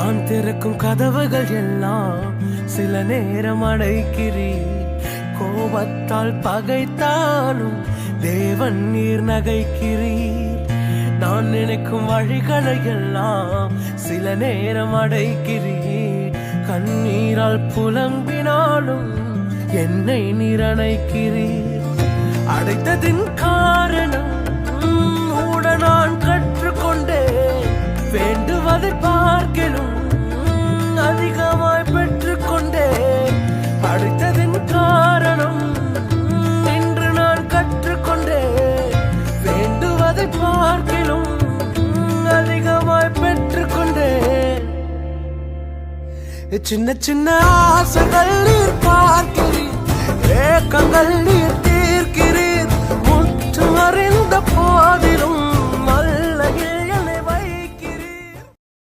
நான் திறக்கும் கதவுகள் எல்லாம் சில நேரம் அடைக்கிறீர். கோபத்தால் பகைத்தாலும் தேவன் நீர் நகைக்கிறீர். நான் நினைக்கும் வழிகளை எல்லாம் சில நேரம் அடைக்கிறீர். கண்ணீரால் புலம்பினாலும் என்னை நீர் அணைக்கிறீர். அடைத்ததின் காரணம் மூட நான் கற்றுக்கொண்டேன். வேண்டுவதை பார்க்கலும் அதிகமாய் பெற்றுக்கொண்டேன். அடைத்ததின் காரணம் இன்று நான் கற்றுக்கொண்டேன். வேண்டுவதை பார்க்கலும் அதிகமாய் பெற்றுக்கொண்டேன். சின்ன சின்ன ஆசைகள் நீர் பார்க்கிறீர். ஏக்கங்கள் நீர் தீர்க்கிறீர். முற்று அறிந்த போதிலும்